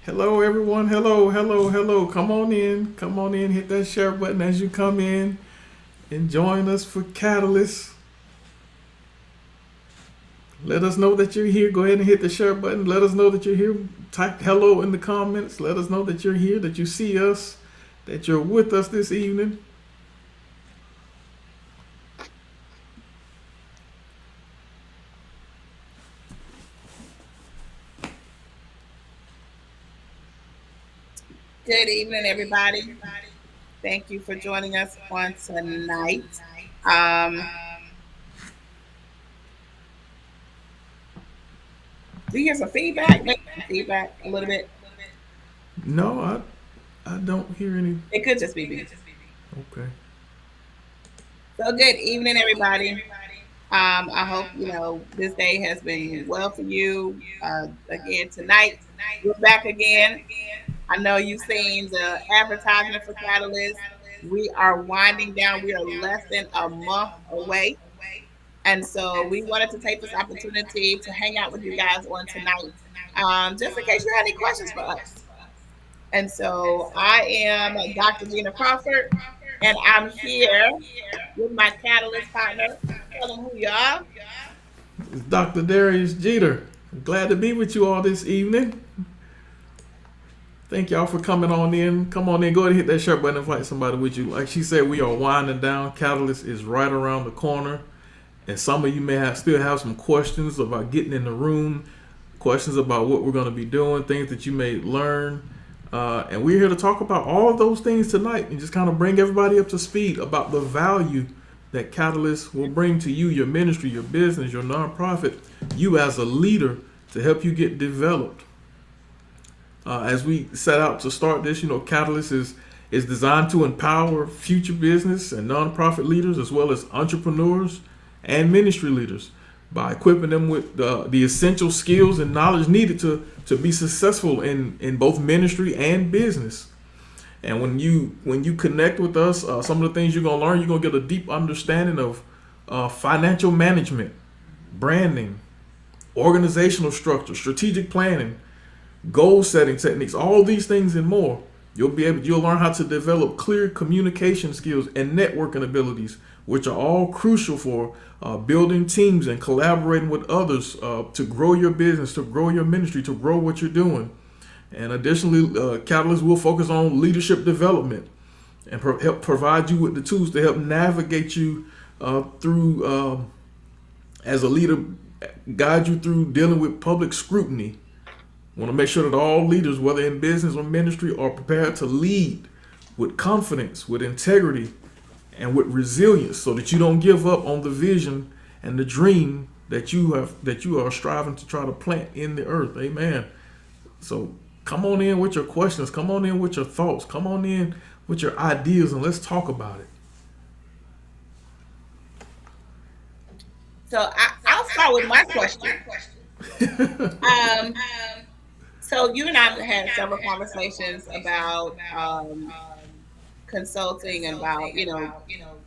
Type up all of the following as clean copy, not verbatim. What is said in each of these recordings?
Hello, everyone. Hello, hello, hello. Come on in. Come on in. Hit that share button as you come in and join us for Catalyst. Let us know that you're here. Go ahead and hit the share button. Let us know that you're here. Type hello in the comments. Let us know that you're here, that you see us, that you're with us this evening. Good evening, everybody. Thank you for joining us on tonight. Um, do you hear some feedback? Maybe some feedback a little bit. No, I don't hear any. It could just be me. Okay. So, good evening, everybody. I hope this day has been well for you. Again, tonight we're back again. I know you've seen the advertisement for Catalyst. We are winding down. We are less than a month away. And so we wanted to take this opportunity to hang out with you guys on tonight, just in case you had any questions for us. And so I am Dr. Gina Crawford, and I'm here with my Catalyst partner. Tell them who you are. It's Dr. Darrius Jeter. Glad to be with you all this evening. Thank y'all for coming on in. Come on in. Go ahead and hit that share button and invite somebody with you. Like she said, we are winding down. Catalyst is right around the corner. And some of you may still have some questions about getting in the room, questions about what we're going to be doing, things that you may learn. And we're here to talk about all of those things tonight and just kind of bring everybody up to speed about the value that Catalyst will bring to you, your ministry, your business, your nonprofit, you as a leader to help you get developed. As we set out to start this, Catalyst is designed to empower future business and nonprofit leaders as well as entrepreneurs and ministry leaders by equipping them with the essential skills and knowledge needed to be successful in both ministry and business. And when you connect with us, some of the things you're gonna learn, you're gonna get a deep understanding of financial management, branding, organizational structure, strategic planning, goal setting techniques, all these things and more. You'll learn how to develop clear communication skills and networking abilities, which are all crucial for building teams and collaborating with others to grow your business, to grow your ministry, to grow what you're doing. And additionally, Catalyst will focus on leadership development and help provide you with the tools to help navigate you through as a leader, guide you through dealing with public scrutiny. Want to make sure that all leaders, whether in business or ministry, are prepared to lead with confidence, with integrity, and with resilience, so that you don't give up on the vision and the dream that you are striving to try to plant in the earth. Amen. So come on in with your questions. Come on in with your thoughts. Come on in with your ideas, and let's talk about it. So I'll start with my question. Um, so you and I have had several conversations about consulting and about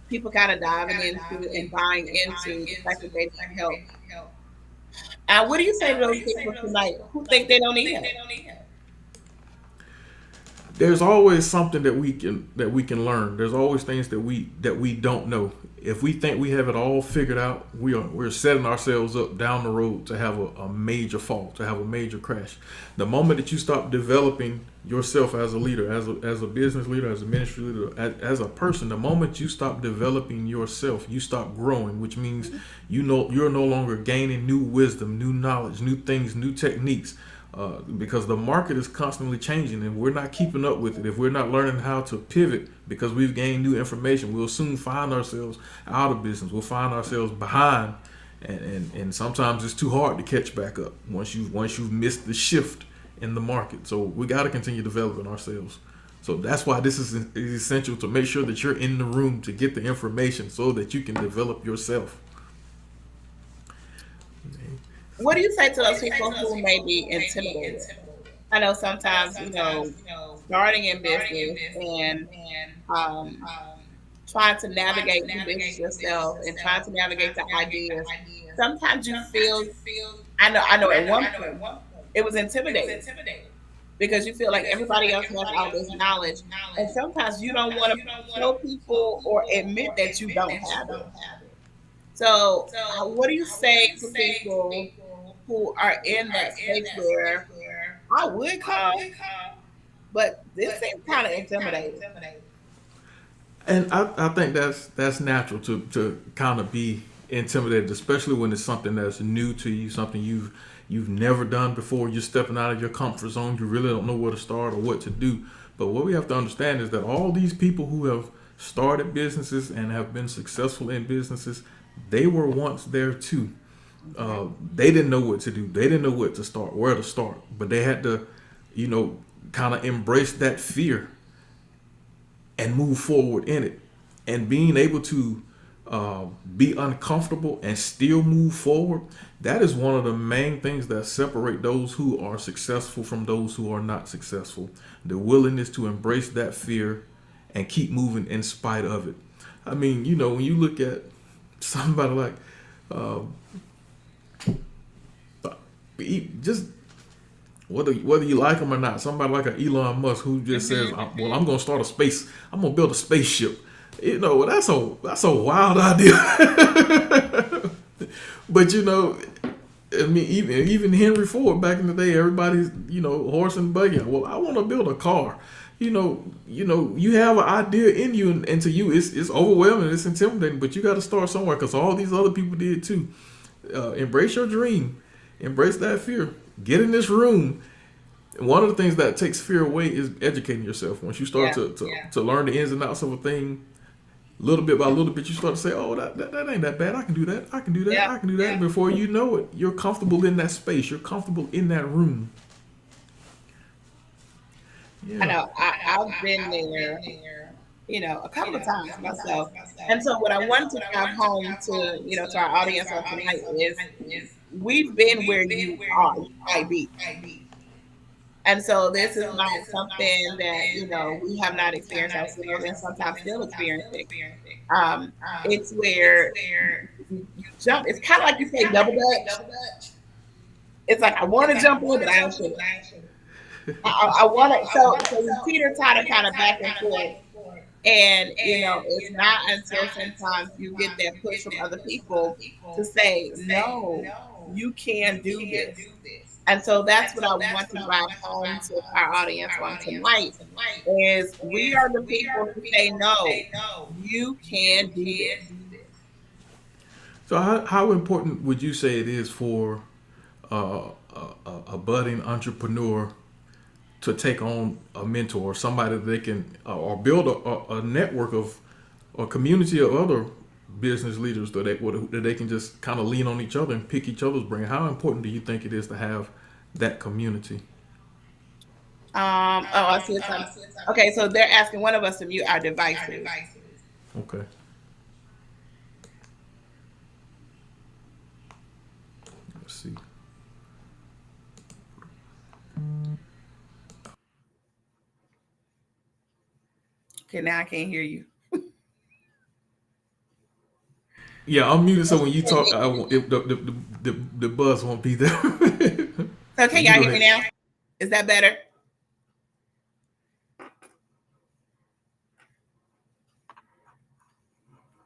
people kind of diving into and buying into the fact that they need help. What do you say to those people tonight who think they don't need help? There's always something that we can learn. There's always things that we don't know. If we think we have it all figured out, we're setting ourselves up down the road to have a major fall, to have a major crash. The moment that you stop developing yourself as a leader, as a business leader, as a ministry leader, as a person, the moment you stop developing yourself, you stop growing, which means you're no longer gaining new wisdom, new knowledge, new things, new techniques, because the market is constantly changing and we're not keeping up with it. If we're not learning how to pivot because we've gained new information, we'll soon find ourselves out of business. We'll find ourselves behind, and sometimes it's too hard to catch back up once you've missed the shift in the market. So we got to continue developing ourselves. So that's why this is essential, to make sure that you're in the room to get the information so that you can develop yourself. What do you say to those people who may be intimidated? I know sometimes, starting in business and um, trying to navigate the business yourself and trying to navigate the ideas, sometimes you feel, I know at one point, it was intimidating. because you feel like everybody else has all this knowledge. And sometimes you don't want to show people or admit that you don't have it. So, what do you say to people who are in that space where I would come, but this seems kind of intimidating? And I think that's natural to kind of be intimidated, especially when it's something that's new to you, something you've never done before. You're stepping out of your comfort zone. You really don't know where to start or what to do. But what we have to understand is that all these people who have started businesses and have been successful in businesses, they were once there too. Okay. They didn't know what to do. They didn't know what to start, where to start. But they had to, you know, kind of embrace that fear and move forward in it. And being able to be uncomfortable and still move forward, that is one of the main things that separate those who are successful from those who are not successful. The willingness to embrace that fear and keep moving in spite of it. I mean, when you look at somebody like uh, just whether you like them or not, somebody like an Elon Musk who just says, "Well, I'm going to start a space. I'm going to build a spaceship." That's a wild idea. But I mean, even Henry Ford back in the day, everybody's horse and buggy. Well, I want to build a car. You have an idea in you, and to you, it's overwhelming, it's intimidating. But you got to start somewhere because all these other people did too. Embrace your dream, embrace that fear. Get in this room. One of the things that takes fear away is educating yourself. Once you start Yeah. to learn the ins and outs of a thing, little bit by little bit, you start to say, "Oh, that ain't that bad. I can do that. I can do that. Yeah. I can do that." And before you know it, you're comfortable in that space. You're comfortable in that room. I Yeah. know. I've been there, a couple of times myself. And so what I wanted to drive home to our audience on tonight is we've been where you are, you might be. And so this is not something that, we have not experienced ourselves and sometimes still experiencing. Um, it's where you jump. It's kind of like you say double dutch. It's like I want to jump in, but I ain't sure. I want to. So you teeter totter kind of back and forth. And, it's not until sometimes you get that push from other people to say, no, you can do this. And so that's what I want to drive home to our audience on tonight is we are the people who say, no, you can do this. So how important would you say it is for a budding entrepreneur to take on a mentor or somebody that they can or build a network of or community of other business leaders that they can just kind of lean on each other and pick each other's brain? How important do you think it is to have that community? Oh, I see it's on. Okay, so they're asking one of us to mute our devices. Okay. Let's see. Okay, now I can't hear you. Yeah, I'm muted so when you talk, I won't, the buzz won't be there. So So can you y'all go hear me ahead. now? Is that better?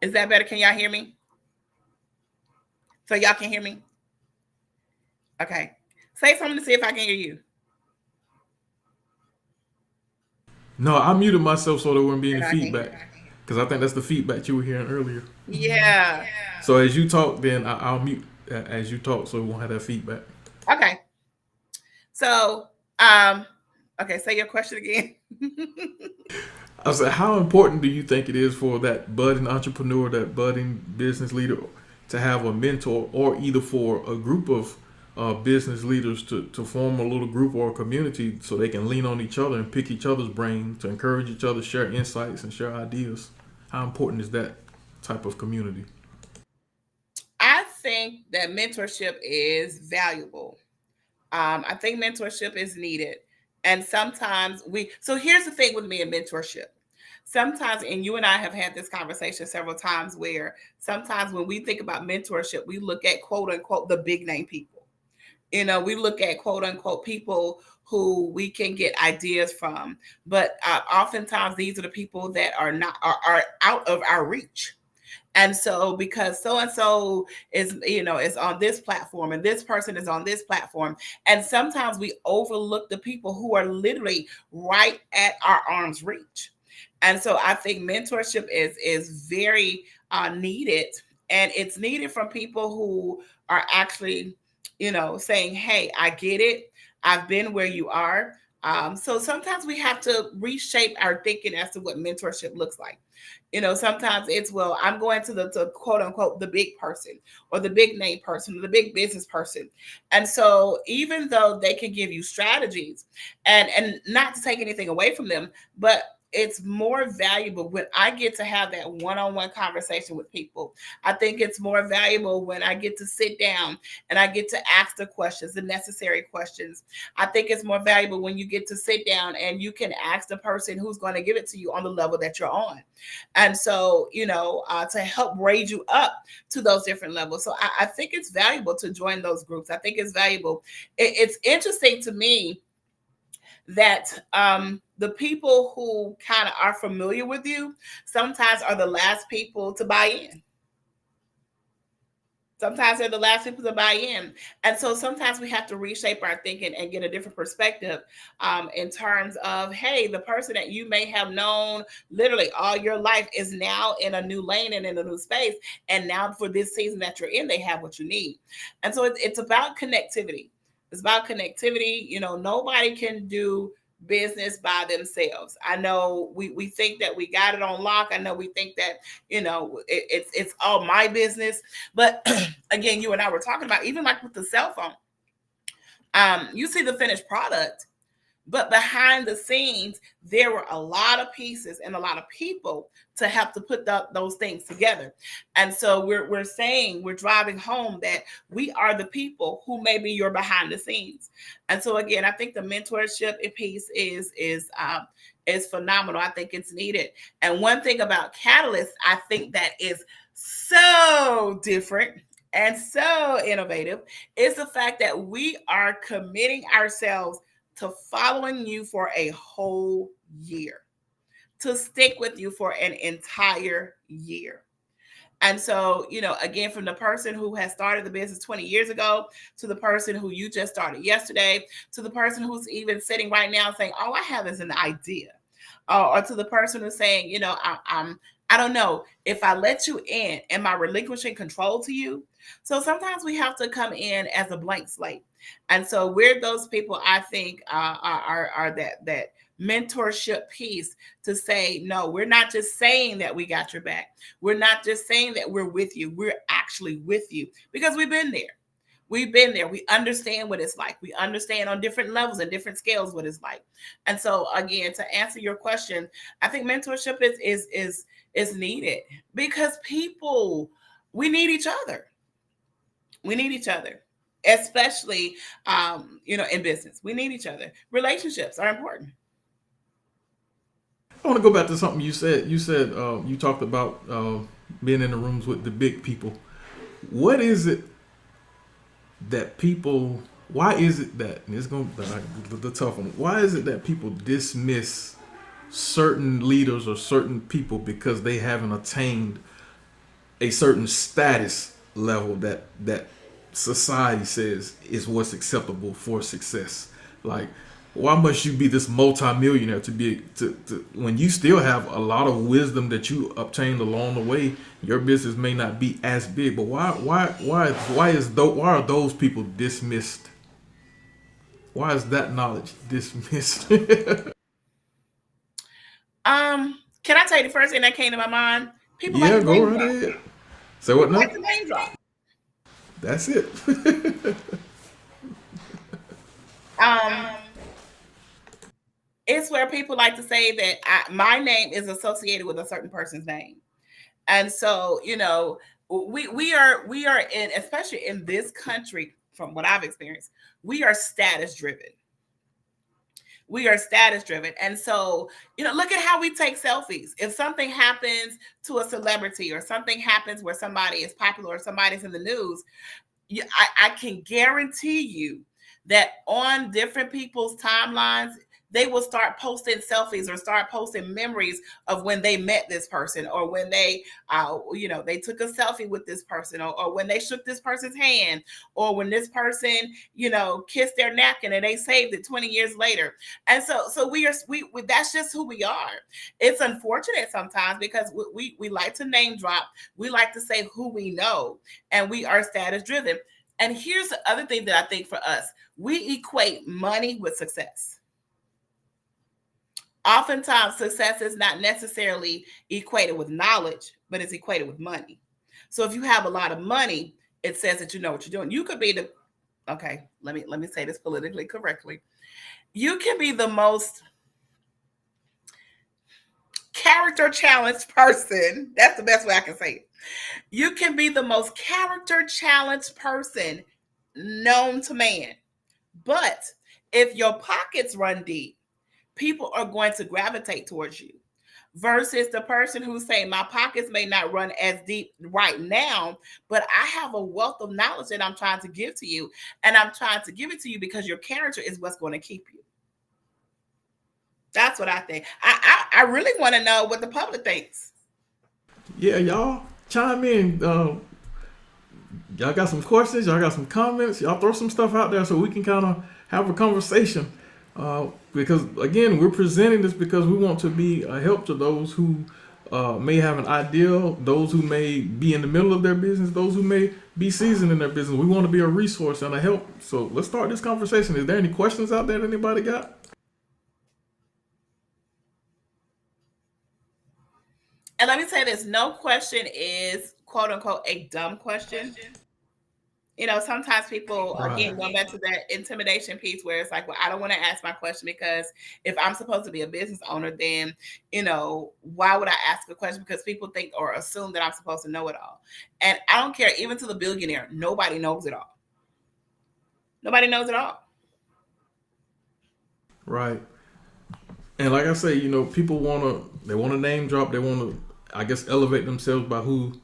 Is that better? Can y'all hear me? So y'all can hear me? Okay. Say something to see if I can hear you. No, I muted myself so there wouldn't be any And I can hear. feedback because I think that's the feedback you were hearing earlier. Yeah. So as you talk, then I'll mute as you talk so we won't have that feedback. Okay. So, okay, say your question again. I said, how important do you think it is for that budding entrepreneur, that budding business leader, to have a mentor, or either for a group of business leaders to form a little group or a community so they can lean on each other and pick each other's brain to encourage each other, share insights, and share ideas? How important is that type of community? I think that mentorship is valuable. I think mentorship is needed. And sometimes so here's the thing with me in mentorship. Sometimes, and you and I have had this conversation several times, where sometimes when we think about mentorship, we look at quote unquote the big name people. We look at quote unquote people who we can get ideas from, but oftentimes these are the people that are not are out of our reach. And so because so and so is on this platform and this person is on this platform, and sometimes we overlook the people who are literally right at our arm's reach. And so I think mentorship is very needed, and it's needed from people who are actually saying, hey, I get it, I've been where you are. So sometimes we have to reshape our thinking as to what mentorship looks like. Sometimes it's, well, I'm going to quote unquote the big person or the big name person or the big business person. And so even though they can give you strategies, and not to take anything away from them, but it's more valuable when I get to have that one-on-one conversation with people. I think it's more valuable when I get to sit down and I get to ask the questions, the necessary questions. I think it's more valuable when you get to sit down and you can ask the person who's going to give it to you on the level that you're on. And so, to help raise you up to those different levels. So I think it's valuable to join those groups. I think it's valuable. It's interesting to me that the people who kind of are familiar with you sometimes are the last people to buy in. Sometimes they're the last people to buy in. And so sometimes we have to reshape our thinking and get a different perspective in terms of, hey, the person that you may have known literally all your life is now in a new lane and in a new space. And now for this season that you're in, they have what you need. And so it's about connectivity. It's about connectivity. Nobody can do business by themselves. I know we think that we got it on lock. I know we think that it's all my business. But again, you and I were talking about, even like with the cell phone, you see the finished product, but behind the scenes there were a lot of pieces and a lot of people to help to put those things together. And so we're saying, we're driving home that we are the people who may be your behind the scenes. And so again, I think the mentorship piece is phenomenal. I think it's needed. And one thing about Catalyst, I think that is so different and so innovative, is the fact that we are committing ourselves to following you for a whole year, to stick with you for an entire year. And so, again, from the person who has started the business 20 years ago to the person who you just started yesterday, to the person who's even sitting right now saying, all I have is an idea, or to the person who's saying, I don't know if I let you in, am I relinquishing control to you? So sometimes we have to come in as a blank slate. And so we're those people, I think, are that mentorship piece to say, no, we're not just saying that we got your back. We're not just saying that we're with you. We're actually with you because we've been there. We've been there. We understand what it's like. We understand on different levels and different scales what it's like. And so again, to answer your question, I think mentorship is needed because we need each other. We need each other, especially in business. We need each other. Relationships are important. I want to go back to something you said. You talked about being in the rooms with the big people. What is it that people? Why is it that, and it's going to be the tough one? Why is it that people dismiss certain leaders or certain people because they haven't attained a certain status level that society says is what's acceptable for success? Like, why must you be this multimillionaire to when you still have a lot of wisdom that you obtained along the way? Your business may not be as big, but why are those people dismissed? Why is that knowledge dismissed? Can I tell you the first thing that came to my mind? People Yeah, like to go name right drop. ahead. Say what People now? like to name drop. That's it. Um, it's where people like to say that my name is associated with a certain person's name. And so, we are in, especially in this country, from what I've experienced, we are status driven. We are status driven. And so, look at how we take selfies. If something happens to a celebrity or something happens where somebody is popular or somebody's in the news, I can guarantee you that on different people's timelines, they will start posting selfies or start posting memories of when they met this person, or when they, they took a selfie with this person, or when they shook this person's hand, or when this person, kissed their napkin and they saved it 20 years later. And so we that's just who we are. It's unfortunate sometimes because we like to name drop. We like to say who we know, and we are status driven. And here's the other thing that I think for us, we equate money with success. Oftentimes, success is not necessarily equated with knowledge, but it's equated with money. So if you have a lot of money, it says that you know what you're doing. You could be the okay, let me say this politically correctly. You can be the most character challenged person. That's the best way I can say it. You can be the most character challenged person known to man. But if your pockets run deep, people are going to gravitate towards you. Versus the person who's saying, my pockets may not run as deep right now, but I have a wealth of knowledge that I'm trying to give to you. And I'm trying to give it to you because your character is what's going to keep you. That's what I think. I really want to know what the public thinks. Yeah, y'all chime in. Y'all got some questions? Y'all got some comments? Y'all throw some stuff out there so we can kind of have a conversation. Because again, we're presenting this because we want to be a help to those who may have an idea, those who may be in the middle of their business, those who may be seasoned in their business. We want to be a resource and a help. So let's start this conversation. Is there any questions out there that anybody got? And let me say this, no question is quote unquote a dumb question. Sometimes people, again, going back to that intimidation piece where it's like, well, I don't want to ask my question because if I'm supposed to be a business owner, then, why would I ask a question? Because people think or assume that I'm supposed to know it all. And I don't care, even to the billionaire, nobody knows it all. Nobody knows it all. Right. And like I say, people want to name drop. They want to, I guess, elevate themselves by who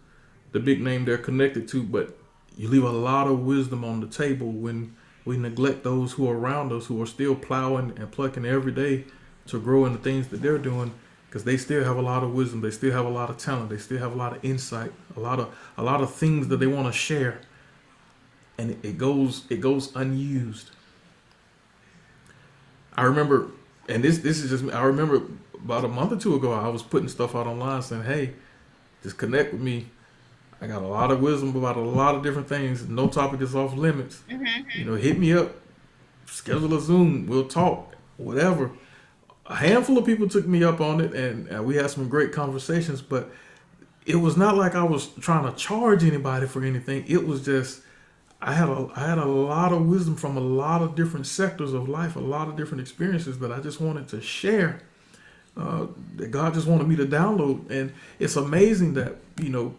the big name they're connected to. But you leave a lot of wisdom on the table when we neglect those who are around us, who are still plowing and plucking every day to grow in the things that they're doing, because they still have a lot of wisdom, they still have a lot of talent, they still have a lot of insight, a lot of things that they want to share, and it goes unused. I remember, and this is just, I remember about a month or two ago, I was putting stuff out online saying, hey, just connect with me. I got a lot of wisdom about a lot of different things. No topic is off limits. Mm-hmm. Hit me up. Schedule a Zoom. We'll talk. Whatever. A handful of people took me up on it, and we had some great conversations. But it was not like I was trying to charge anybody for anything. It was just I had a lot of wisdom from a lot of different sectors of life, a lot of different experiences that I just wanted to share. That God just wanted me to download. And it's amazing that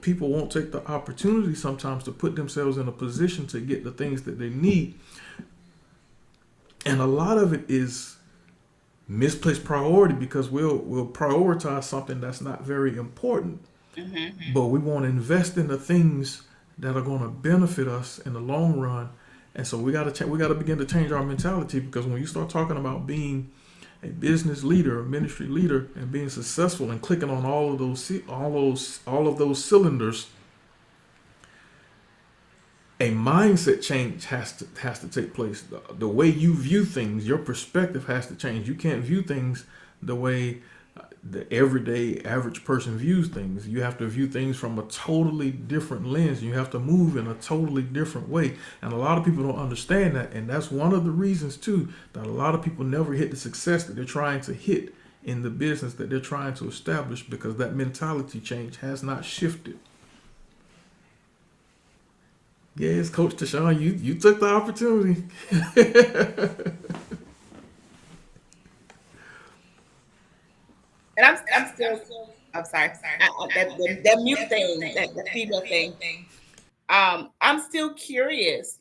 people won't take the opportunity sometimes to put themselves in a position to get the things that they need, and a lot of it is misplaced priority, because we'll prioritize something that's not very important, but we want to invest in the things that are going to benefit us in the long run. And so we got to begin to change our mentality, because when you start talking about being a business leader, a ministry leader, and being successful and clicking on all of those cylinders, a mindset change has to take place. The way you view things, your perspective has to change. You can't view things the way the everyday average person views things. You have to view things from a totally different lens. You have to move in a totally different way. And a lot of people don't understand that. And that's one of the reasons too that a lot of people never hit the success that they're trying to hit in the business that they're trying to establish, because that mentality change has not shifted. Yes, Coach Tashawn, you took the opportunity. And I'm still, I'm sorry. That mute thing, that feedback thing. I'm still curious,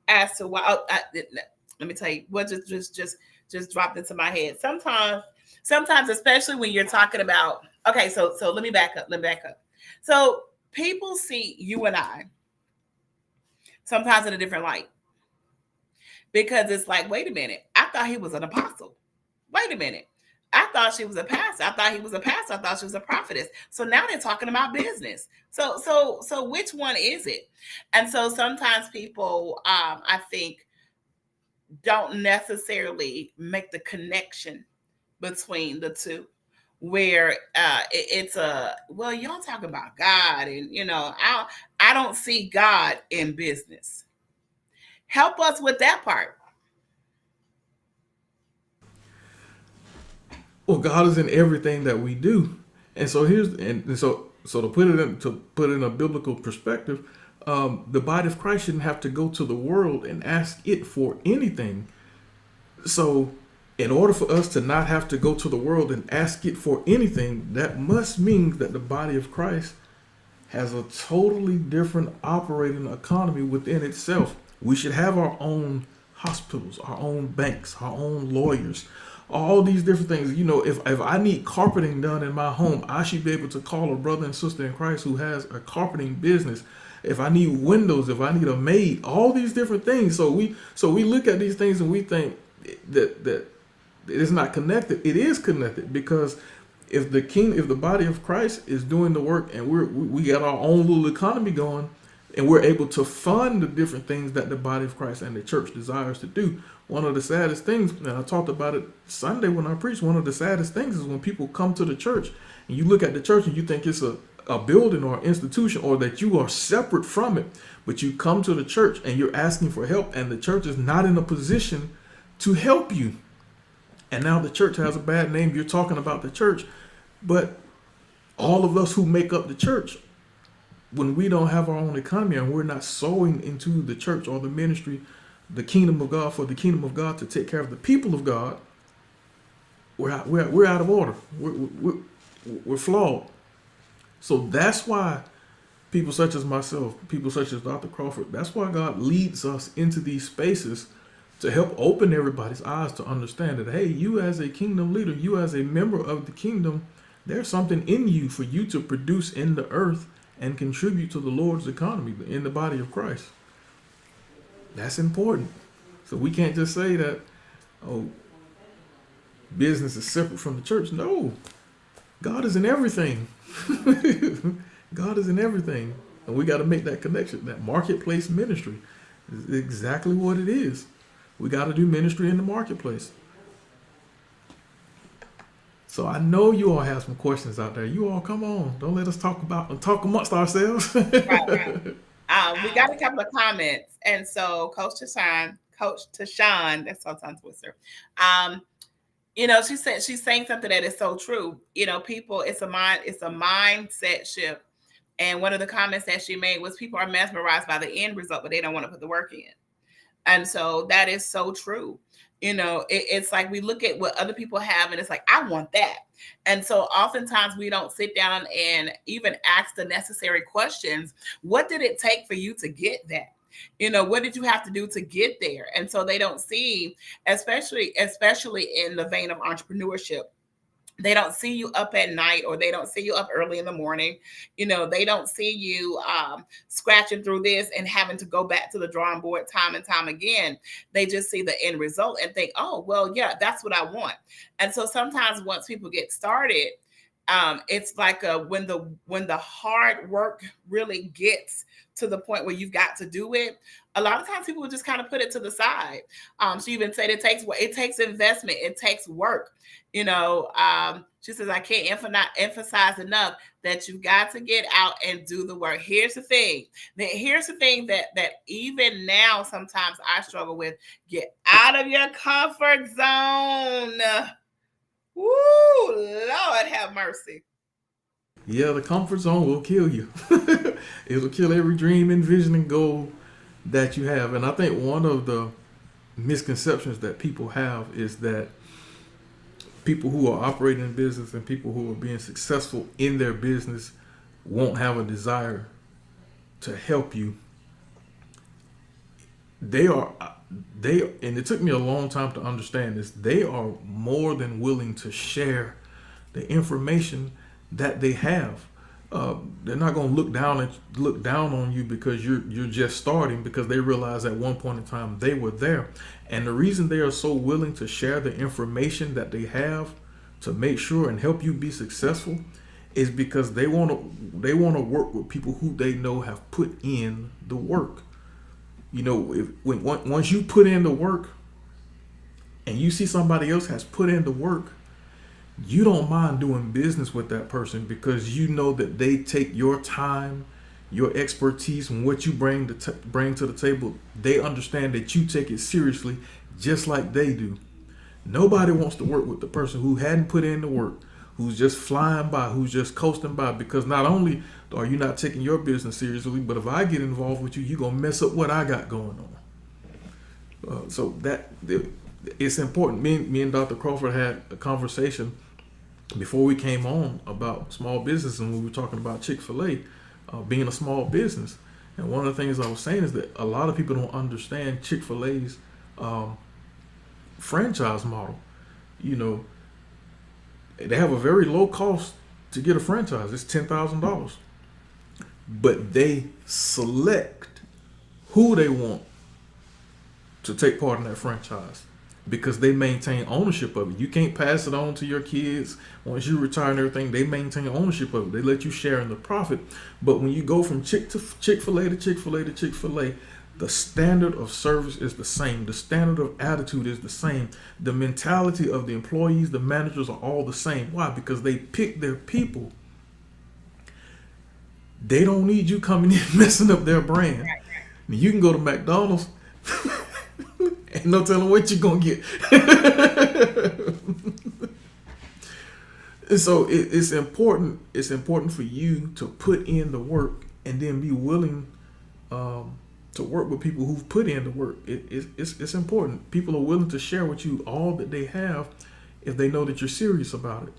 as to why. Let me tell you what just dropped into my head. Sometimes, especially when you're talking about. Okay, so let me back up. So people see you and I, sometimes in a different light, because it's like, wait a minute, I thought he was an apostle. Wait a minute. I thought she was a pastor. I thought he was a pastor. I thought she was a prophetess. So now they're talking about business. So which one is it? And so sometimes people, I think, don't necessarily make the connection between the two, where it's a, well, y'all talking about God, and I don't see God in business. Help us with that part. Well, God is in everything that we do, and so to put it in a biblical perspective, the body of Christ shouldn't have to go to the world and ask it for anything. So, in order for us to not have to go to the world and ask it for anything, that must mean that the body of Christ has a totally different operating economy within itself. We should have our own hospitals, our own banks, our own lawyers, all these different things. If I need carpeting done in my home, I should be able to call a brother and sister in Christ who has a carpeting business. If I need windows, if I need a maid, all these different things. So we look at these things and we think that it is not connected. It is connected, because if the body of Christ is doing the work, and we got our own little economy going, and we're able to fund the different things that the body of Christ and the church desires to do. One of the saddest things, and I talked about it Sunday when I preached, one of the saddest things is when people come to the church and you look at the church and you think it's a building or an institution, or that you are separate from it, but you come to the church and you're asking for help, and the church is not in a position to help you. And now the church has a bad name. You're talking about the church, but all of us who make up the church, when we don't have our own economy and we're not sowing into the church or the ministry, the kingdom of God, for the kingdom of God to take care of the people of God, we're out of order. We're flawed. So that's why people such as myself, people such as Dr. Crawford, that's why God leads us into these spaces, to help open everybody's eyes to understand that, hey, you as a kingdom leader, you as a member of the kingdom, there's something in you for you to produce in the earth and contribute to the Lord's economy in the body of Christ. That's important. So we can't just say that, oh, business is separate from the church. No, God is in everything. God is in everything. And we got to make that connection. That marketplace ministry is exactly what it is. We got to do ministry in the marketplace. So I know you all have some questions out there. You all come on. Don't let us talk amongst ourselves. Right. We got a couple of comments, and so Coach Tashawn, that's so tongue twister. She said, she's saying something that is so true. People, it's a mindset shift. And one of the comments that she made was, people are mesmerized by the end result, but they don't want to put the work in. And so that is so true. It's like we look at what other people have and it's like, I want that. And so oftentimes we don't sit down and even ask the necessary questions. What did it take for you to get that? What did you have to do to get there? And so they don't see, especially in the vein of entrepreneurship, they don't see you up at night, or they don't see you up early in the morning. They don't see you scratching through this and having to go back to the drawing board time and time again. They just see the end result and think, oh, well, yeah, that's what I want. And so sometimes once people get started, it's like when the hard work really gets to the point where you've got to do it, a lot of times people will just kind of put it to the side. She even said it takes investment, it takes work. She says, I can't emphasize enough that you've got to get out and do the work. Here's the thing that even now sometimes I struggle with: get out of your comfort zone. Woo, Lord have mercy. Yeah, the comfort zone will kill you. It'll kill every dream and vision and goal that you have. And I think one of the misconceptions that people have is that people who are operating in business and people who are being successful in their business won't have a desire to help you. They and it took me a long time to understand this, they are more than willing to share the information that they have. They're not going to look down on you because you're just starting, because they realize at one point in time they were there. And the reason they are so willing to share the information that they have to make sure and help you be successful is because they want to work with people who they know have put in the work. Once you put in the work and you see somebody else has put in the work, you don't mind doing business with that person because you know that they take your time, your expertise, and what you bring to the table. They understand that you take it seriously, just like they do. Nobody wants to work with the person who hadn't put in the work, who's just flying by, who's just coasting by. Because not only are you not taking your business seriously, but if I get involved with you, you're gonna mess up what I got going on. So that it's important. Me and Dr. Crawford had a conversation before we came on about small business, and we were talking about Chick-fil-A being a small business. And one of the things I was saying is that a lot of people don't understand Chick-fil-A's franchise model. You know, they have a very low cost to get a franchise. It's $10,000, but they select who they want to take part in that franchise because they maintain ownership of it. You can't pass it on to your kids once you retire and everything. They maintain ownership of it. They let you share in the profit. But when you go from Chick-fil-A to Chick-fil-A to Chick-fil-A, the standard of service is the same. The standard of attitude is the same. The mentality of the employees, the managers are all the same. Why? Because they pick their people. They don't need you coming in messing up their brand. You can go to McDonald's. Ain't no telling what you're gonna get. And so it's important. It's important for you to put in the work and then be willing to work with people who've put in the work. It's important. People are willing to share with you all that they have if they know that you're serious about it.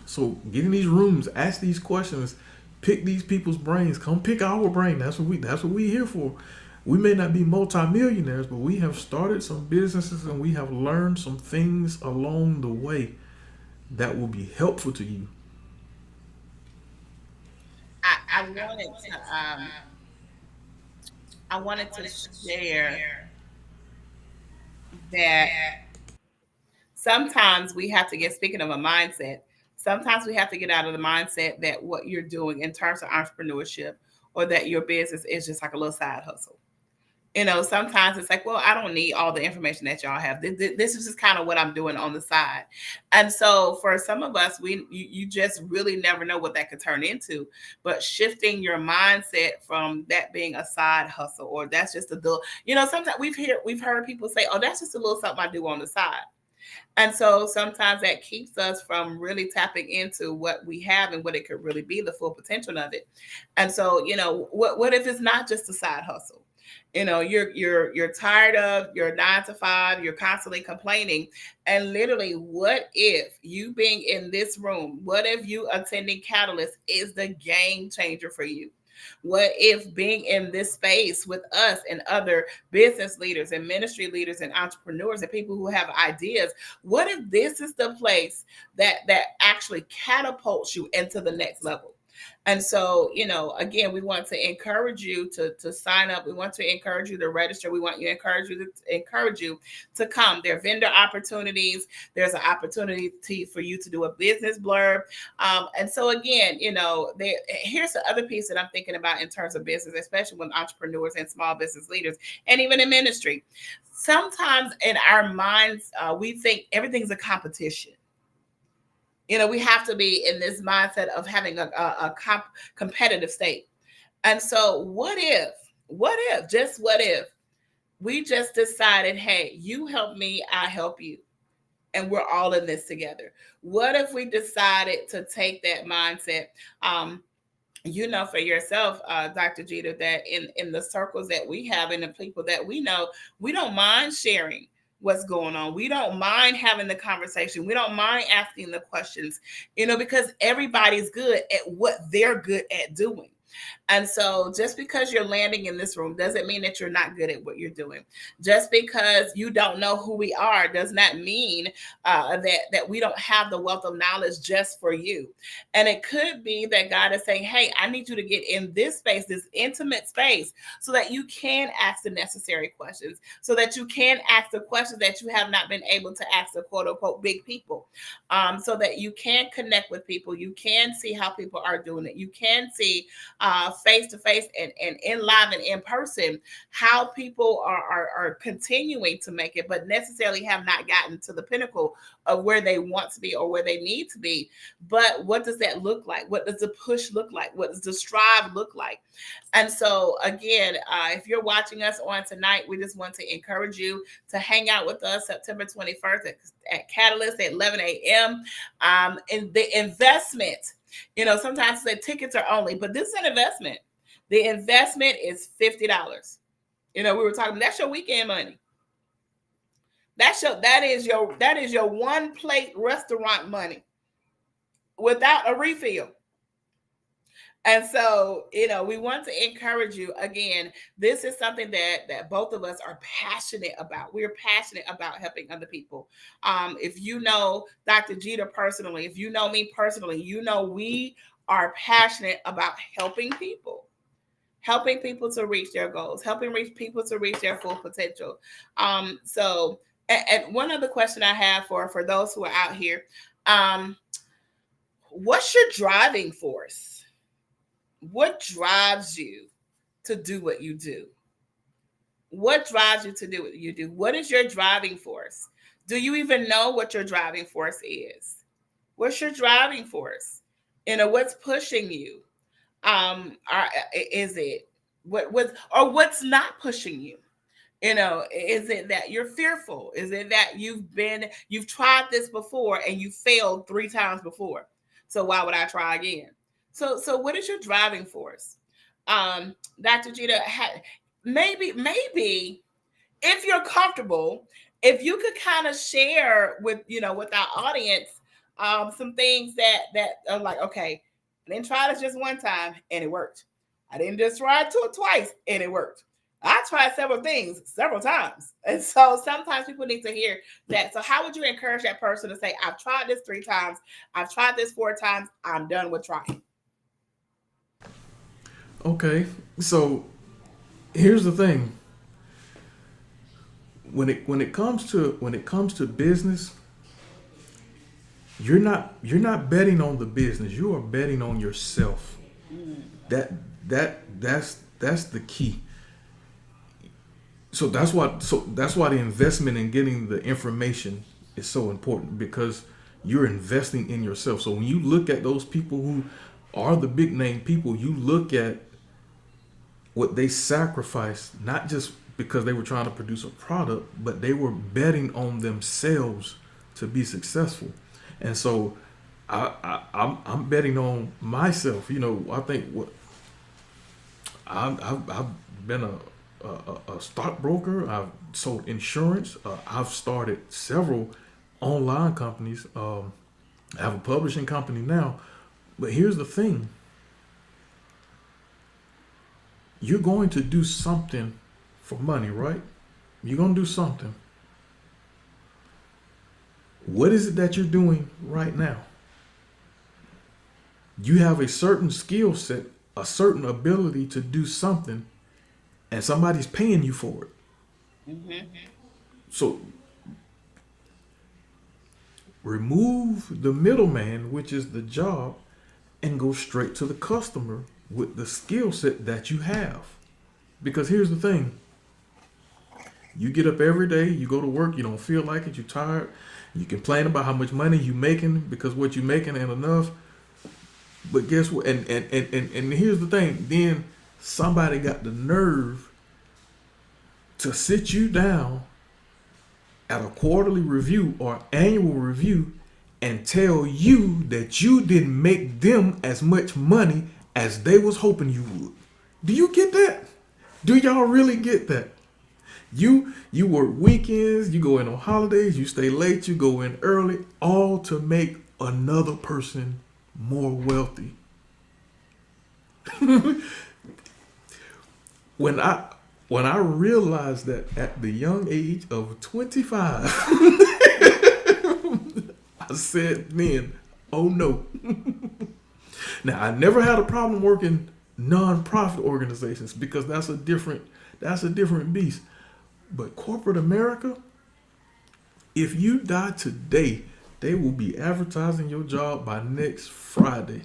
So get in these rooms, ask these questions, pick these people's brains. Come pick our brain. That's what we here for. We may not be multimillionaires, but we have started some businesses and we have learned some things along the way that will be helpful to you. I wanted to share that sometimes we have to get, speaking of a mindset, sometimes we have to get out of the mindset that what you're doing in terms of entrepreneurship or that your business is just like a little side hustle. Sometimes it's like, well, I don't need all the information that y'all have. This is just kind of what I'm doing on the side. And so for some of us, you just really never know what that could turn into. But shifting your mindset from that being a side hustle, or that's just a little, sometimes we've heard people say, oh, that's just a little something I do on the side. And so sometimes that keeps us from really tapping into what we have and what it could really be, the full potential of it. And so, what if it's not just a side hustle? You're tired of your 9 to 5, you're constantly complaining. And literally, what if you being in this room, what if you attending Catalyst is the game changer for you? What if being in this space with us and other business leaders and ministry leaders and entrepreneurs and people who have ideas, what if this is the place that actually catapults you into the next level? And so, again, we want to encourage you to sign up. We want to encourage you to register. We want to encourage you to come. There are vendor opportunities. There's an opportunity for you to do a business blurb. And so, again, here's the other piece that I'm thinking about in terms of business, especially with entrepreneurs and small business leaders, and even in ministry. Sometimes in our minds, we think everything's a competition. We have to be in this mindset of having a competitive state. And so what if we just decided, hey, you help me, I help you, and we're all in this together? What if we decided to take that mindset? For yourself, Dr. Jeter, that in the circles that we have and the people that we know, we don't mind sharing what's going on. We don't mind having the conversation. We don't mind asking the questions, because everybody's good at what they're good at doing. And so just because you're landing in this room doesn't mean that you're not good at what you're doing. Just because you don't know who we are does not mean that we don't have the wealth of knowledge just for you. And it could be that God is saying, hey, I need you to get in this space, this intimate space, so that you can ask the necessary questions, so that you can ask the questions that you have not been able to ask the quote unquote big people, so that you can connect with people. You can see how people are doing it. You can see face to face and in live and in person how people are continuing to make it, but necessarily have not gotten to the pinnacle of where they want to be or where they need to be. But what does that look like? What does the push look like? What does the strive look like? And so, again, if you're watching us on tonight, we just want to encourage you to hang out with us September 21st at Catalyst at 11 a.m. And the investment, sometimes the tickets are only, but this is an investment. The investment is $50. We were talking, that's your weekend money. That is your one plate restaurant money without a refill. And so, we want to encourage you. Again, this is something that both of us are passionate about. We're passionate about helping other people. If you know Dr. Jeter personally, if you know me personally, we are passionate about helping people to reach their goals, helping people to reach their full potential. So, and one other question I have for those who are out here, what's your driving force? What drives you to do what you do? What drives you to do what you do? What is your driving force? Do you even know what your driving force is? What's your driving force? What's pushing you? Is it what's not pushing you? Is it that you're fearful? Is it that you've tried this before and you failed 3 times before? So why would I try again? So what is your driving force? Dr. Gita, maybe if you're comfortable, if you could kind of share with our audience some things that are like, okay, I didn't try this just one time and it worked. I didn't just try it twice and it worked. I tried several things several times. And so sometimes people need to hear that. So how would you encourage that person to say, I've tried this 3 times, I've tried this 4 times, I'm done with trying? Okay, so here's the thing. When it comes to business, you're not betting on the business. You are betting on yourself. That's the key. So that's why the investment in getting the information is so important, because you're investing in yourself. So when you look at those people who are the big name people, you look at what they sacrificed, not just because they were trying to produce a product, but they were betting on themselves to be successful. And so I'm betting on myself. I think I've been a stockbroker. I've sold insurance. I've started several online companies. I have a publishing company now. But here's the thing. You're going to do something for money, right? You're going to do something. What is it that you're doing right now? You have a certain skill set, a certain ability to do something, and somebody's paying you for it. Mm-hmm. So remove the middleman, which is the job, and go straight to the customer with the skill set that you have. Because here's the thing. You get up every day, you go to work, you don't feel like it, you're tired, you complain about how much money you're making because what you're making ain't enough. But guess what? And here's the thing. Then somebody got the nerve to sit you down at a quarterly review or annual review and tell you that you didn't make them as much money as they was hoping you would. Do you get that? Do y'all really get that? You work weekends, you go in on holidays, you stay late, you go in early, all to make another person more wealthy. when I realized that at the young age of 25, I said then, oh no. Now I never had a problem working non-profit organizations because that's a different beast. But corporate America, if you die today, they will be advertising your job by next Friday.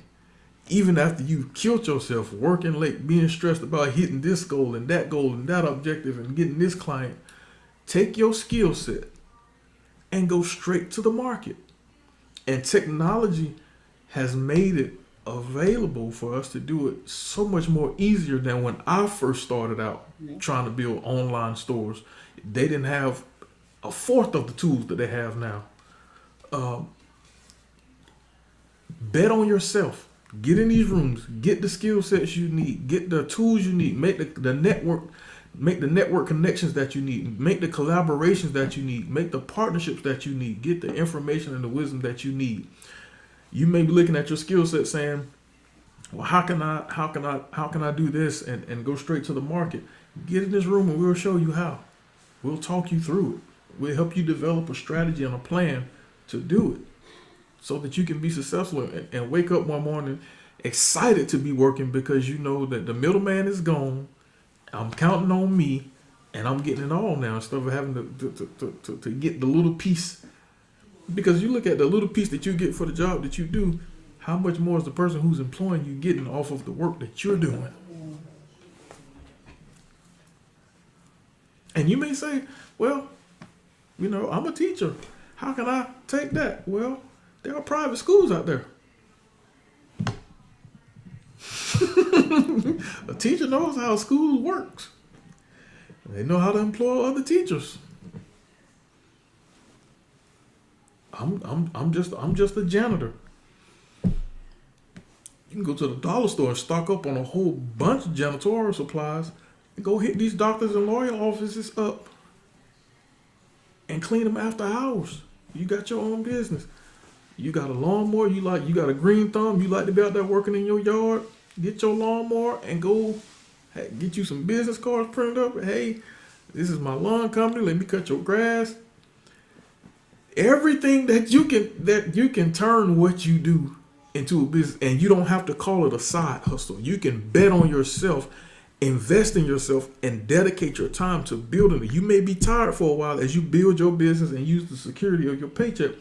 Even after you've killed yourself working late, being stressed about hitting this goal and that objective and getting this client, take your skill set and go straight to the market. And technology has made it available for us to do it so much more easier than when I first started out trying to build online stores. They didn't have a fourth of the tools that they have now. Bet on yourself. Get in these rooms. Get the skill sets you need. Get the tools you need. Make the network. Make the network connections that you need. Make the collaborations that you need. Make the partnerships that you need. Get the information and the wisdom that you need. You may be looking at your skill set saying, well, how can I do this and go straight to the market? Get in this room and we'll show you how. We'll talk you through it. We'll help you develop a strategy and a plan to do it so that you can be successful and wake up one morning excited to be working because you know that the middleman is gone. I'm counting on me and I'm getting it all now instead of having to get the little piece. Because you look at the little piece that you get for the job that you do, how much more is the person who's employing you getting off of the work that you're doing? And you may say, well, I'm a teacher. How can I take that? Well, there are private schools out there. A teacher knows how school works. They know how to employ other teachers. I'm just a janitor. You can go to the dollar store and stock up on a whole bunch of janitorial supplies and go hit these doctors and lawyer offices up and clean them after hours. You got your own business. You got a lawnmower, you got a green thumb, you like to be out there working in your yard, get your lawnmower and go get you some business cards printed up. Hey, this is my lawn company, let me cut your grass. Everything that you can turn what you do into a business, and you don't have to call it a side hustle. You can bet on yourself, invest in yourself, and dedicate your time to building it. You may be tired for a while as you build your business and use the security of your paycheck,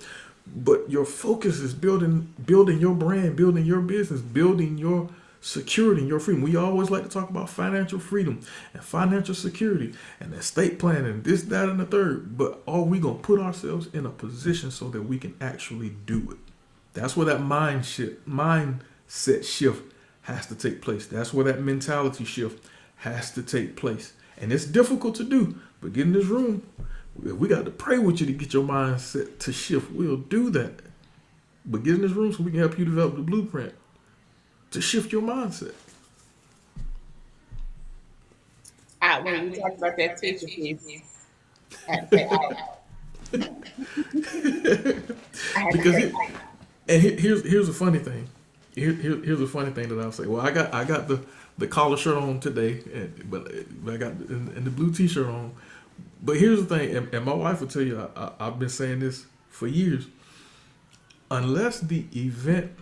but your focus is building your brand, building your business, building your security and your freedom. We always like to talk about financial freedom and financial security and estate planning, this, that, and the third. But are we going to put ourselves in a position so that we can actually do it? That's where that mindset shift has to take place. That's where that mentality shift has to take place. And it's difficult to do, but get in this room. We got to pray with you to get your mindset to shift. We'll do that. But get in this room so we can help you develop the blueprint to shift your mindset. When you talked about that teacher piece, I had to say here's a funny thing. Here's a funny thing that I'll say. Well, I got the collar shirt on today, but I got and the blue T-shirt on. But here's the thing, and my wife will tell you, I've been saying this for years. Unless the event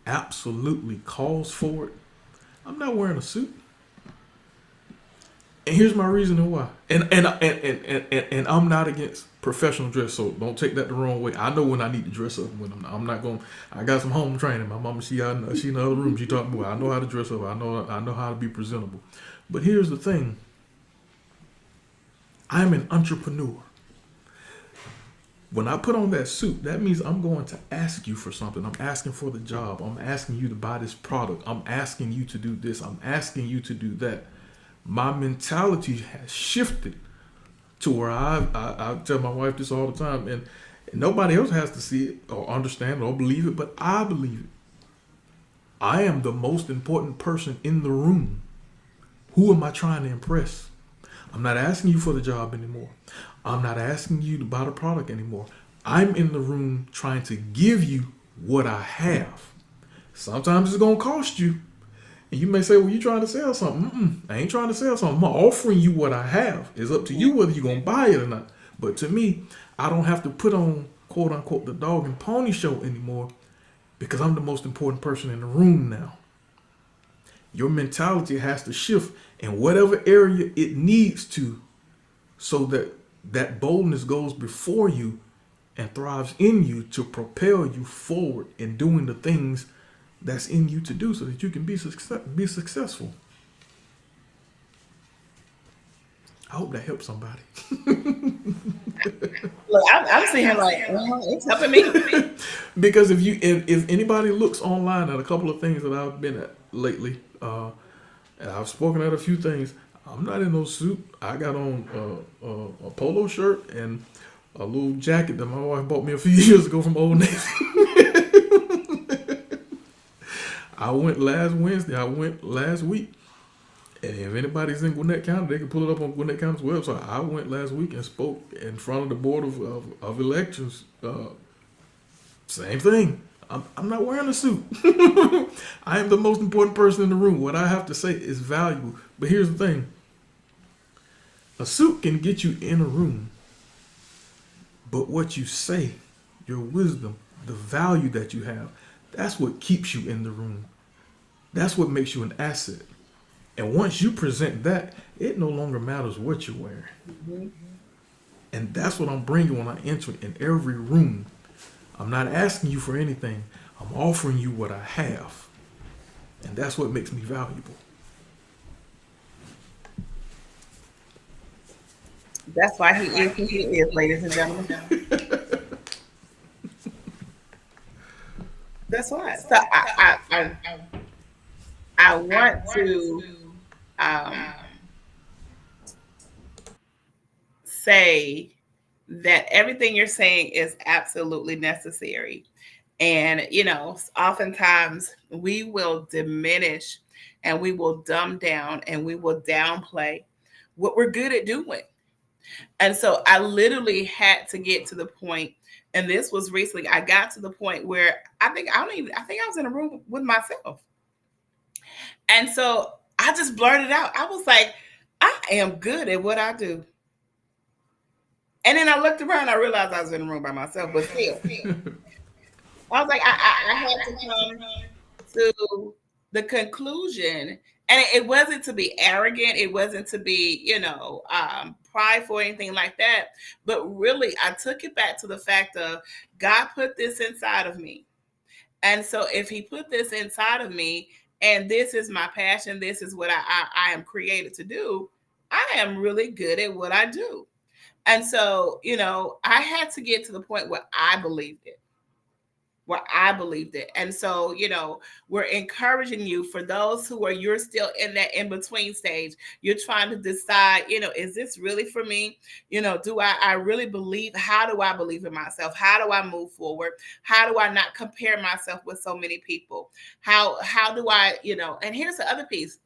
absolutely calls for it, I'm not wearing a suit. And here's my reason why. And I'm not against professional dress, so don't take that the wrong way. I know when I need to dress up. When I'm not going. I got some home training. My mama, she in the other room. She taught me. I know how to dress up. I know how to be presentable. But here's the thing. I'm an entrepreneur. When I put on that suit, that means I'm going to ask you for something. I'm asking for the job. I'm asking you to buy this product. I'm asking you to do this. I'm asking you to do that. My mentality has shifted to where I tell my wife this all the time, and nobody else has to see it or understand it or believe it, but I believe it. I am the most important person in the room. Who am I trying to impress? I'm not asking you for the job anymore. I'm not asking you to buy the product anymore. I'm in the room trying to give you what I have. Sometimes it's going to cost you. And you may say, well, you trying to sell something. I ain't trying to sell something. I'm offering you what I have. It's up to you whether you're going to buy it or not. But to me, I don't have to put on, quote unquote, the dog and pony show anymore because I'm the most important person in the room now. Your mentality has to shift in whatever area it needs to so that that boldness goes before you and thrives in you to propel you forward in doing the things that's in you to do so that you can be successful. I hope that helps somebody. Look, I'm sitting here like, it's helping me. Because if anybody looks online at a couple of things that I've been at lately, and I've spoken at a few things, I'm not in no suit. I got on a polo shirt and a little jacket that my wife bought me a few years ago from Old Navy. I went last Wednesday. I went last week. And if anybody's in Gwinnett County, they can pull it up on Gwinnett County's website. I went last week and spoke in front of the Board of Elections. Same thing. I'm not wearing a suit. I am the most important person in the room. What I have to say is valuable. But here's the thing. A suit can get you in a room. But what you say, your wisdom, the value that you have, that's what keeps you in the room. That's what makes you an asset. And once you present that, it no longer matters what you're wearing. Mm-hmm. And that's what I'm bringing when I enter in every room. I'm not asking you for anything. I'm offering you what I have. And that's what makes me valuable. That's why he is who he is, ladies and gentlemen. That's why. So I want to say that everything you're saying is absolutely necessary. And, oftentimes we will diminish and we will dumb down and we will downplay what we're good at doing. And so I literally had to get to the point, and this was recently, I got to the point where I think I was in a room with myself. And so I just blurted out. I was like, I am good at what I do. And then I looked around, I realized I was in a room by myself, but still. I was like, I had to come to the conclusion, and it wasn't to be arrogant. It wasn't to be, prideful or anything like that. But really, I took it back to the fact of God put this inside of me. And so if he put this inside of me, and this is my passion, this is what I am created to do, I am really good at what I do. And so, I had to get to the point where I believed it. And so, we're encouraging you, for those who you're still in that in-between stage. You're trying to decide, is this really for me? Do I really believe? How do I believe in myself? How do I move forward? How do I not compare myself with so many people? How do I, and here's the other piece.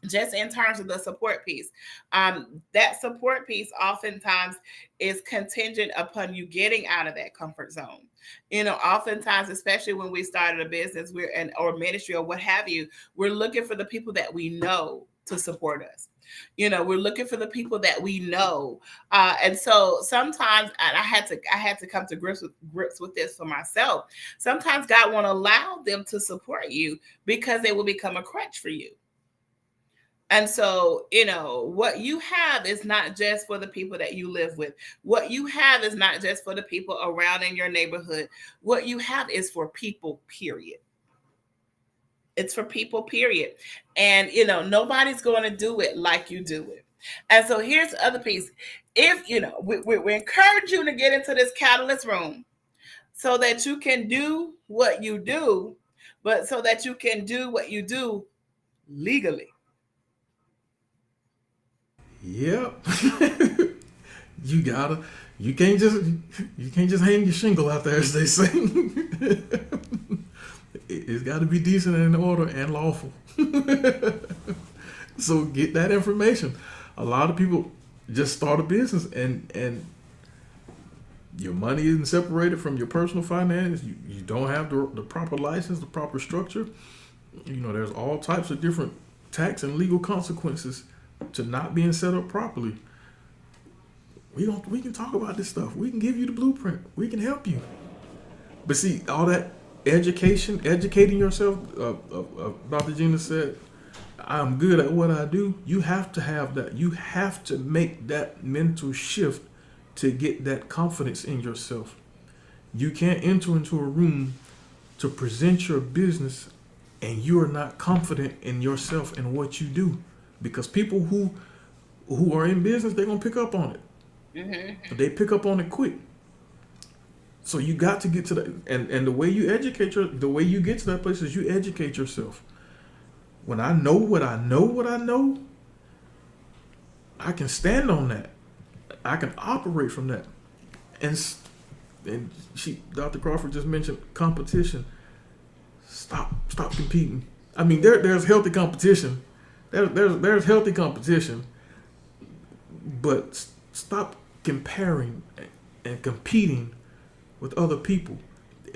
Just in terms of the support piece, that support piece oftentimes is contingent upon you getting out of that comfort zone. Oftentimes, especially when we started a business, or ministry or what have you, we're looking for the people that we know to support us. We're looking for the people that we know, and so sometimes, and I had to come to grips with this for myself. Sometimes God won't allow them to support you because they will become a crutch for you. And so, what you have is not just for the people that you live with. What you have is not just for the people around in your neighborhood. What you have is for people, period. It's for people, period. And, nobody's going to do it like you do it. And so here's the other piece. If, we encourage you to get into this catalyst room so that you can do what you do, but so that you can do what you do legally. Yep. You can't just hang your shingle out there, as they say. It's got to be decent and in order and lawful. So get that information. A lot of people just start a business and your money isn't separated from your personal finance. You don't have the proper license, the proper structure. There's all types of different tax and legal consequences to not being set up properly. We can talk about this stuff. We can give you the blueprint. We can help you. But see, all that educating yourself, Dr. Gina said, I'm good at what I do. You have to have that. You have to make that mental shift to get that confidence in yourself. You can't enter into a room to present your business and you are not confident in yourself and what you do. Because people who are in business, they're gonna pick up on it. Mm-hmm. They pick up on it quick. So you got to get to that, and the way you educate the way you get to that place is you educate yourself. When I know what I know, I can stand on that. I can operate from that. And Dr. Crawford just mentioned competition. Stop competing. I mean, there's healthy competition. There's healthy competition, but stop comparing and competing with other people.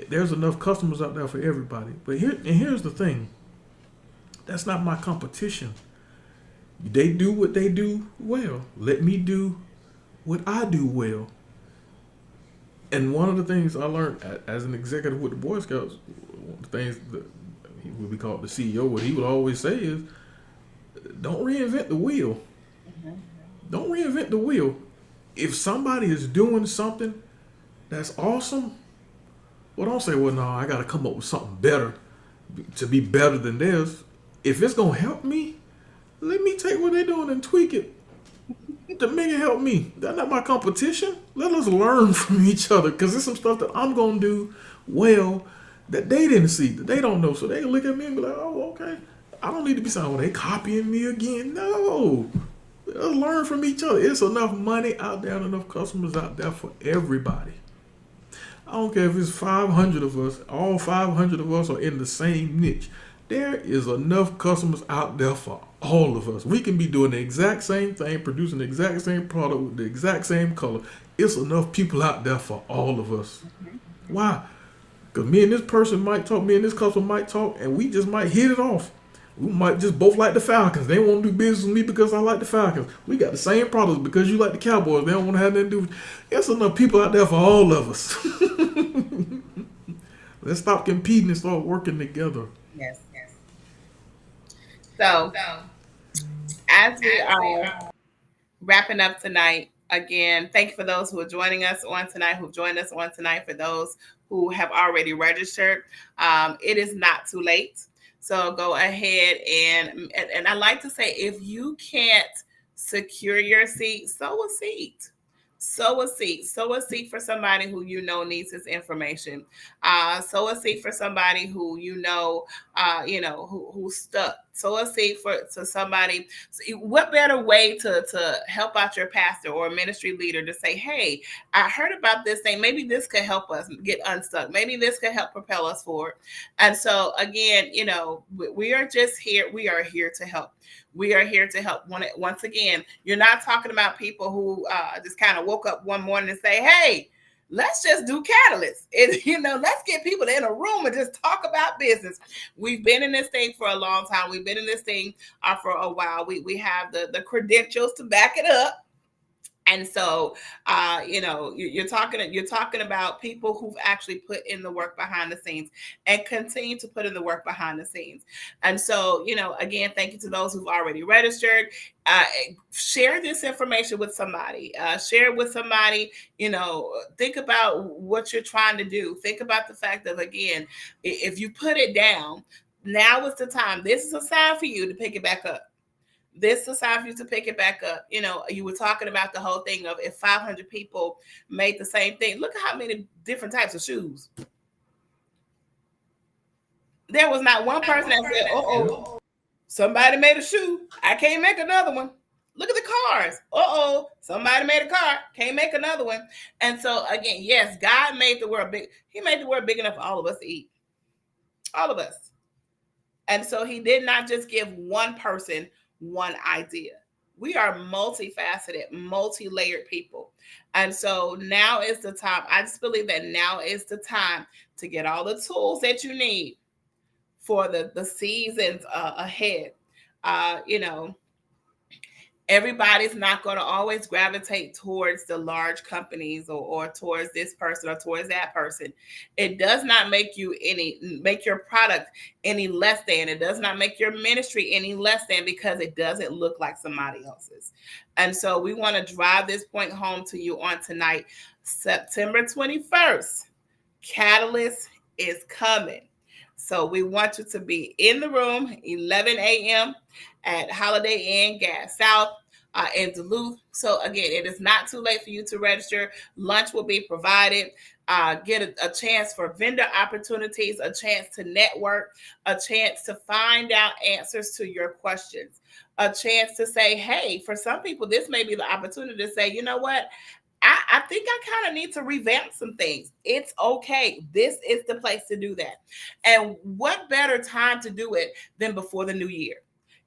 There's enough customers out there for everybody. But here's the thing. That's not my competition. They do what they do well. Let me do what I do well. And one of the things I learned as an executive with the Boy Scouts, one of the things that he would be called the CEO, what he would always say is, don't reinvent the wheel. Mm-hmm. Don't reinvent the wheel. If somebody is doing something that's awesome, well, don't say, well, no, I got to come up with something better to be better than theirs. If it's going to help me, let me take what they're doing and tweak it to make it help me. That's not my competition. Let us learn from each other, because there's some stuff that I'm going to do well that they didn't see, that they don't know. So they can look at me and be like, oh, okay. I don't need to be saying, oh, they copying me again. No. Let's learn from each other. It's enough money out there and enough customers out there for everybody. I don't care if it's 500 of us, all 500 of us are in the same niche. There is enough customers out there for all of us. We can be doing the exact same thing, producing the exact same product with the exact same color. It's enough people out there for all of us. Mm-hmm. Why? Because me and this person might talk, me and this customer might talk, and we just might hit it off. We might just both like the Falcons. They won't do business with me because I like the Falcons. We got the same products because you like the Cowboys. They don't want to have nothing to do with it. There's enough people out there for all of us. Let's stop competing and start working together. Yes. So, as we are wrapping up tonight, again, thank you for those who are joining us on tonight, who've joined us on tonight. For those who have already registered, it is not too late. So go ahead and I like to say, if you can't secure your seat, sow a seat. Sow a seat for somebody who you know needs this information. Sow a seat for somebody who who's stuck. Sow a seat to somebody. What better way to help out your pastor or ministry leader to say, hey, I heard about this thing. Maybe this could help us get unstuck. Maybe this could help propel us forward. And so again, we are just here. We are here to help. We are here to help. Once again, you're not talking about people who just kind of woke up one morning and say, hey, let's just do catalysts. Let's get people in a room and just talk about business. We've been in this thing for a long time. We've been in this thing for a while. We have the credentials to back it up. And so, you're talking about people who've actually put in the work behind the scenes and continue to put in the work behind the scenes. And so, again, thank you to those who've already registered. Share this information with somebody. Share it with somebody. Think about what you're trying to do. Think about the fact that, again, if you put it down, now is the time. This is a sign for you to pick it back up. This is time for you to pick it back up. You were talking about the whole thing of if 500 people made the same thing. Look at how many different types of shoes. There was not one person that said, uh-oh, somebody made a shoe. I can't make another one. Look at the cars. Uh-oh, somebody made a car. Can't make another one. And so, again, yes, God made the world big. He made the world big enough for all of us to eat. All of us. And so he did not just give one person one idea. We are multifaceted, multi-layered people. And so now is the time. I just believe that now is the time to get all the tools that you need. for the seasons ahead. You know, everybody's not going to always gravitate towards the large companies, or towards this person or towards that person. It does not make your product any less than. It does not make your ministry any less than because it doesn't look like somebody else's. And so we want to drive this point home to you on tonight. September 21st, Catalyst is coming. So we want you to be in the room 11 a.m. at Holiday Inn Gas South in Duluth. So again, it is not too late for you to register. Lunch will be provided. Get a chance for vendor opportunities, a chance to network, a chance to find out answers to your questions, a chance to say, hey, for some people, this may be the opportunity to say, you know what? I think I kind of need to revamp some things. It's okay. This is the place to do that. And what better time to do it than before the new year?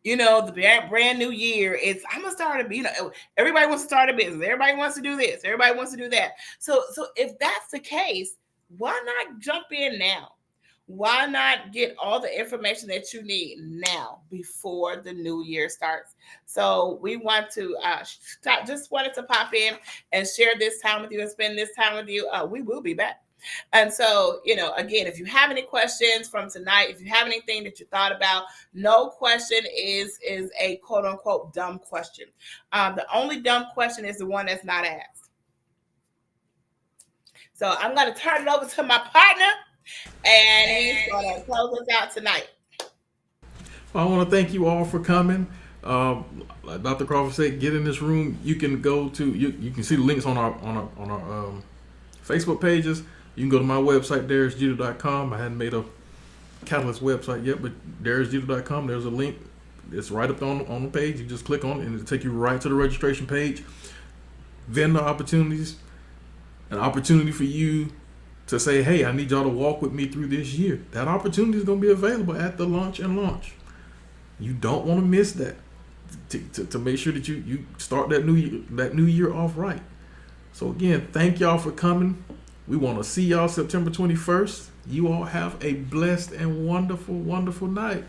You know, the brand new year is, I'm gonna start a, you know, everybody wants to start a business. Everybody wants to do this. Everybody wants to do that. So if that's the case, why not jump in now? Why not get all the information that you need now before the new year starts? So we want to just wanted to pop in and share this time with you and spend this time with you. We will be back. And so, you know, again, if you have any questions from tonight, if you have anything that you thought about, no question is a quote unquote dumb question. The only dumb question is the one that's not asked. So I'm going to turn it over to my partner, and he's going to close us out tonight. I want to thank you all for coming. Like Dr. Crawford said, get in this room. You can go to you can see the links on our Facebook pages. You can go to my website, DarriusJeter.com. I hadn't made a Catalyst website yet, but DarriusJeter.com. There's a link. It's right up on the page. You just click on it, and it'll take you right to the registration page. Vendor opportunities, an opportunity for you to say, hey, I need y'all to walk with me through this year. That opportunity is going to be available at the launch and launch. You don't want to miss that to make sure that you start that new year off right. So again, thank y'all for coming. We want to see y'all September 21st. You all have a blessed and wonderful, wonderful night.